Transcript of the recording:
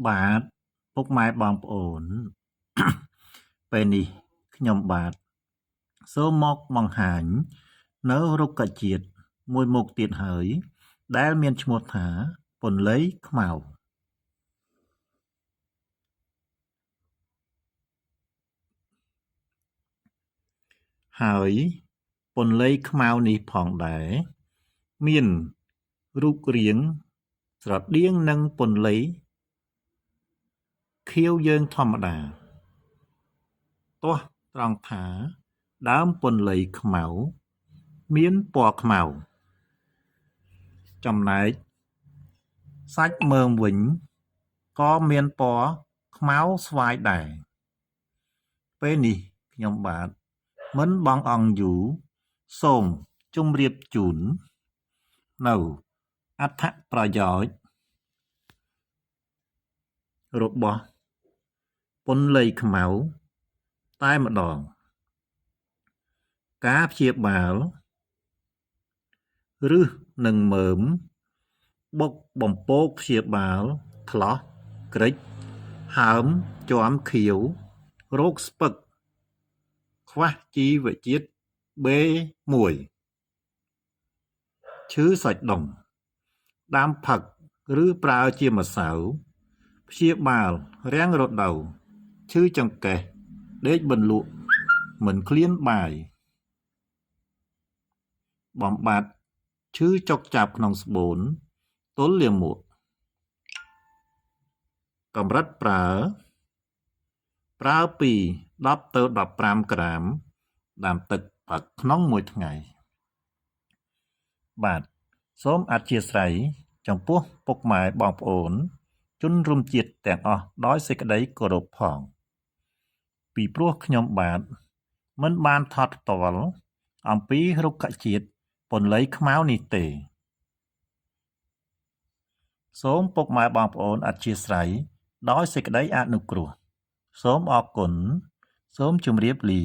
បាទពុកម៉ែបងប្អូន ពេលនេះខ្ញុំបាទសូមមកបង្ហាញនៅរុក្ខជាតិមួយមុខទៀតហើយដែលមានឈ្មោះថាពន្លៃខ្មៅហើយពន្លៃខ្មៅនេះផងដែរមានរូបរាងស្រដៀងនឹងពន្លៃខៀវយើងធម្មតាទាស់ត្រង់ថាដើមពន្លៃខ្មៅមានពណ៌ខ្មៅចំណែកសាច់មើមវិញក៏មានពណ៌ខ្មៅស្វាយដែរពេលនេះខ្ញុំបាទមិនបងអង្គយូរសូមជម្រាបជូននៅអត្ថប្រយោជន៍របស់ពន្លៃខ្មៅតែម្ដងការព្យាបាលឫសនិងមើមបុកបំពកព្យាបាលថ្លោះក្រិចហើមជាំខៀវរោគស្ពឹកខ្វះជីវជាតិ B1 ឈឺសាច់ដុំដាំផឹកឬប្រើជាម្សៅព្យាបាលរាំងរដូវឈឺចង្កេះដេកបន្លក់មិនឃ្លានបាយបំបត្តិឈឺចុកចាប់ក្នុងស្បូនទល់លាមកកម្រិតប្រើពី10ទៅ15ក្រាមដាំទឹកផឹកក្នុងមួយថ្ងៃបាទសូមអធ្យាស្រ័យចំពោះពុកម៉ែបងប្អូនជនរួមជាតិទាំងអស់ដោយសេចក្តីគោរពផងពីព្រោះខ្ញុំបាទមិនបានថតផ្ទាល់អំពីរុក្ខជាតិពន្លៃខ្មៅនេះទេសូមពុកម៉ែបងប្អូនអធ្យាស្រ័យដោយសេចក្តីអនុគ្រោះសូមអរគុណសូមជម្រាបលា